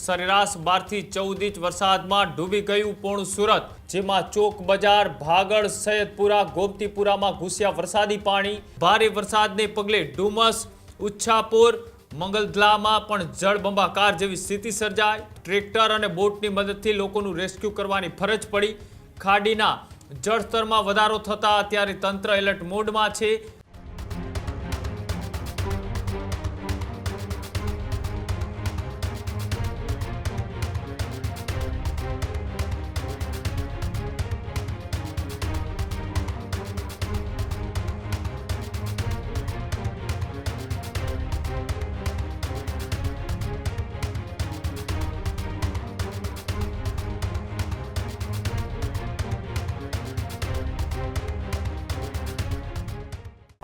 સરેરાશ 12 થી 14 ઇંચ વરસાદમાં ડૂબી ગયું પોણું સુરત, જેમાં ચોક બજાર, ભાગળ, સૈયદપુરા, ગોમતીપુરામાં ઘૂસ્યા વરસાદી પાણી। ભારે વરસાદને પગલે ડુમસ, ઉચ્છાપુર, મંગલધલામાં પણ જળબંબાકાર જેવી સ્થિતિ સર્જાઈ। ટ્રેક્ટર અને બોટની મદદથી લોકોનું રેસ્ક્યુ કરવાની ફરજ પડી। ખાડીના જળસ્તરમાં વધારો થતા અત્યારે તંત્ર એલર્ટ મોડમાં છે।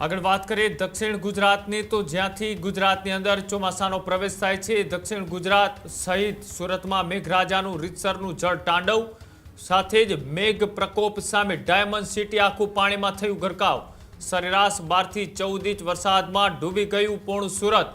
આગળ વાત કરીએ દક્ષિણ ગુજરાતની, તો જ્યાંથી ગુજરાતની અંદર ચોમાસાનો પ્રવેશ થાય છે। દક્ષિણ ગુજરાત સહિત સુરતમાં મેઘરાજાનું રીતસરનું જળ તાંડવ, સાથે જ મેઘ પ્રકોપ સામે ડાયમંડ સિટી આખું પાણીમાં થયું ગરકાવ। સરેરાશ 12 થી 14 ઇંચ વરસાદમાં ડૂબી ગયું પોણું સુરત।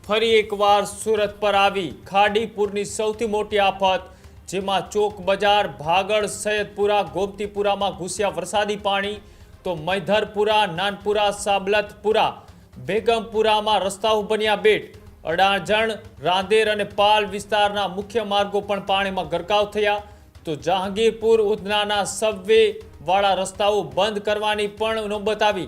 ફરી એકવાર સુરત પર આવી ખાડી પૂરની સૌથી મોટી આફત, જેમાં ચોક બજાર, ભાગળ, સૈયદપુરા, ગોમતીપુરામાં ઘૂસ્યા વરસાદી પાણી। તો મૈધરપુરા, નાનપુરા, સાબલતપુરા, બેગમપુરામાં રસ્તાઓ બન્યા બેટ। અડાજણ, રાંદેર અને પાલ વિસ્તારના મુખ્ય માર્ગો પણ પાણીમાં ગરકાવ થયા। તો જહાંગીરપુર, ઉધનાના સબવે વાળા રસ્તાઓ બંધ કરવાની પણ નોબત આવી।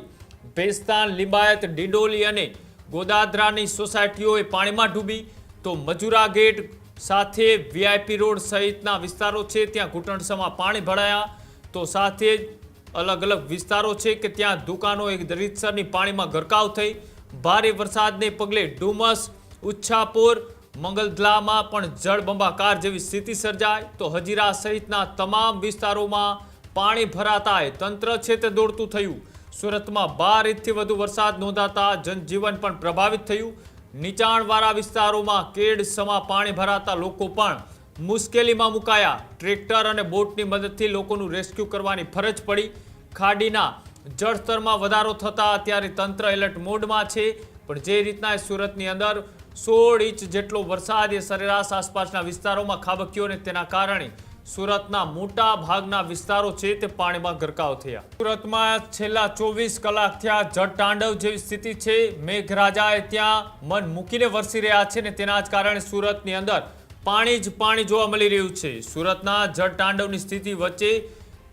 ભેસ્તાન, લિંબાયત, ડિંડોલી અને ગોદાદરાની સોસાયટીઓએ પાણીમાં ડૂબી। તો મજુરા ગેટ સાથે વીઆઈપી રોડ સહિતના વિસ્તારો છે ત્યાં ઘૂંટણસમાં પાણી ભરાયા। તો સાથે જ અલગ અલગ વિસ્તારો છે કે ત્યાં દુકાનો એક રીતસરની પાણીમાં ગરકાવ થઈ। ભારે વરસાદને પગલે ડુમસ, ઉચ્છાપુર, મંગલધલામાં પણ જળબંબાકાર જેવી સ્થિતિ સર્જાઈ। તો હજીરા સહિતના તમામ વિસ્તારોમાં પાણી ભરાતા તંત્ર છે તે દોડતું થયું। સુરતમાં 12 ઇંચથી વધુ વરસાદ નોંધાતા જનજીવન પણ પ્રભાવિત થયું। નીચાણવાળા વિસ્તારોમાં કેડસમાં પાણી ભરાતા લોકો પણ મુશ્કેલીમાં મુકાયા। ટ્રેક્ટર અને બોટની મદદથી લોકોનું રેસ્ક્યુ કરવાની ફરજ પડી। ખાડીના જળસ્તરમાં વધારો થતા અત્યારે તંત્ર એલર્ટ મોડમાં છે। પણ જે રીતના સુરતની અંદર 16 ઇંચ જેટલો વરસાદ એ સરેરાશ આસપાસના વિસ્તારોમાં ખાબક્યો અને તેના કારણે સુરતના મોટા ભાગના વિસ્તારો છે તે પાણીમાં ગરકાવ થયા। સુરતમાં છેલ્લા 24 કલાક થયા જળતાંડવ જેવી સ્થિતિ છે। મેઘરાજાએ ત્યાં મન મૂકીને વરસી રહ્યા છે અને તેના જ કારણે સુરતની અંદર પાણી જ પાણી જોવા મળી રહ્યું છે। સુરતના જળતાંડવની સ્થિતિ વચ્ચે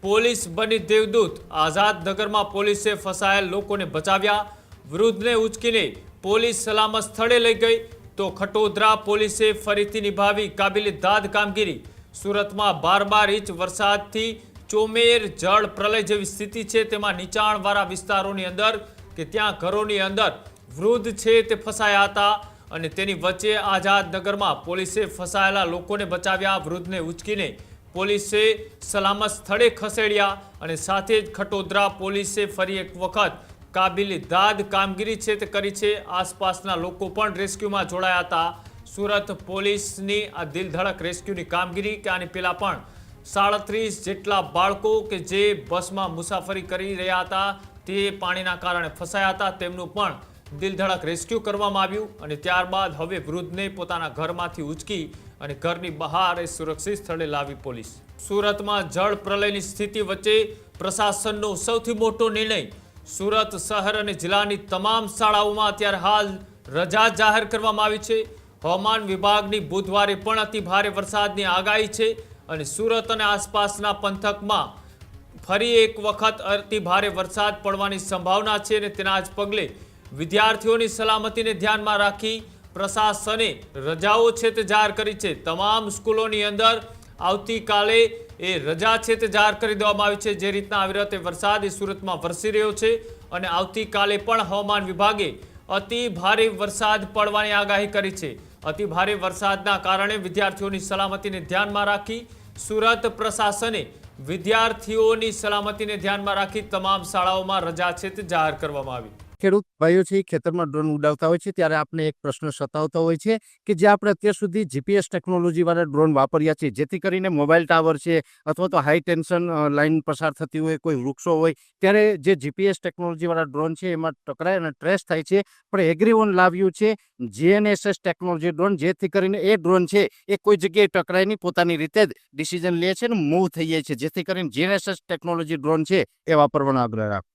પોલીસ બની દેવદૂત। આઝાદનગરમાં પોલીસે ફસાયેલ લોકોને બચાવ્યા। વૃદ્ધને ઉચકીને પોલીસ સલામત સ્થળે લઈ ગઈ। તો ખટોદરા પોલીસે ફરીથી નિભાવી કાબિલે-દાદ કામગીરી। સુરતમાં 12 ઇંચ વરસાદથી ચોમેર જળ પ્રલય જેવી સ્થિતિ છે, તેમાં નીચાણવાળા વિસ્તારોની અંદર કે ત્યાં ઘરોની અંદર વૃદ્ધ છે તે ફસાયા હતા અને તેની વચ્ચે આઝાદનગરમાં પોલીસે ફસાયેલા લોકોને બચાવ્યા। વૃદ્ધને ઉચકીને પોલીસે સલામત સ્થળે ખસેડ્યા અને સાથે જ ખટોદરા પોલીસે ફરી એક વખત કાબિલે-દાદ કામગીરી છે તે કરી છે। આસપાસના લોકો પણ રેસ્ક્યુમાં જોડાયા હતા। સુરત પોલીસની આ દિલધડક રેસ્ક્યુની કામગીરી કે આની પહેલા પણ 37 જેટલા બાળકો કે જે બસમાં મુસાફરી કરી રહ્યા હતા તે પાણીના કારણે ફસાયા હતા, તેમનું પણ દિલધડક રેસ્ક્યુ કરવામાં આવ્યું અને ત્યારબાદ હવે વૃદ્ધને પોતાના ઘરમાંથી ઉચકી અને ઘરની બહાર સુરક્ષિત સ્થળે લાવી પોલીસ। સુરતમાં જળ પ્રલયની સ્થિતિ વચ્ચે પ્રશાસનનો સૌથી મોટો નિર્ણય। સુરત શહેર અને જિલ્લાની તમામ શાળાઓમાં અત્યારે હાલ રજા જાહેર કરવામાં આવી છે। હવામાન વિભાગની બુધવારે પણ અતિ ભારે વરસાદની આગાહી છે અને સુરત અને આસપાસના પંથકમાં ફરી એક વખત અતિ ભારે વરસાદ પડવાની સંભાવના છે અને તેના જ પગલે વિદ્યાર્થીઓની સલામતીને ધ્યાનમાં રાખી પ્રશાસને રજાઓ છે તે જાહેર કરી છે। તમામ સ્કૂલોની અંદર આવતીકાલે એ રજા છે તે જાહેર કરી દેવામાં આવી છે। જે રીતના આવી રીતે વરસાદ એ સુરતમાં વરસી રહ્યો છે અને આવતીકાલે પણ હવામાન વિભાગે અતિ ભારે વરસાદ પડવાની આગાહી કરી છે। અતિ ભારે વરસાદના કારણે વિદ્યાર્થીઓની સલામતીને ધ્યાનમાં રાખી સુરત પ્રશાસને વિદ્યાર્થીઓની સલામતીને ધ્યાનમાં રાખી તમામ શાળાઓમાં રજા છે તે જાહેર કરવામાં આવી। ખેડૂત ભાઈઓ છે એ ખેતરમાં ડ્રોન ઉડાવતા હોય છે ત્યારે આપણે એક પ્રશ્ન સતાવતો હોય છે કે જે આપણે અત્યાર સુધી જીપીએસ ટેકનોલોજીવાળા ડ્રોન વાપર્યા છે, જેથી કરીને મોબાઈલ ટાવર છે અથવા તો હાઈ ટેન્શન લાઈન પસાર થતી હોય, કોઈ વૃક્ષો હોય, ત્યારે જે જીપીએસ ટેકનોલોજીવાળા ડ્રોન છે એમાં ટકરાય અને ટ્રેસ થાય છે. પણ એગ્રીવન લાવ્યું છે જીએનએસએસ ટેકનોલોજી ડ્રોન, જેથી કરીને એ ડ્રોન છે એ કોઈ જગ્યાએ ટકરાય નહીં, પોતાની રીતે જ ડિસિઝન લે છે અને મૂવ થઈ જાય છે. જેથી કરીને જીએનએસએસ ટેકનોલોજી ડ્રોન છે એ વાપરવાનો આગ્રહ રાખો.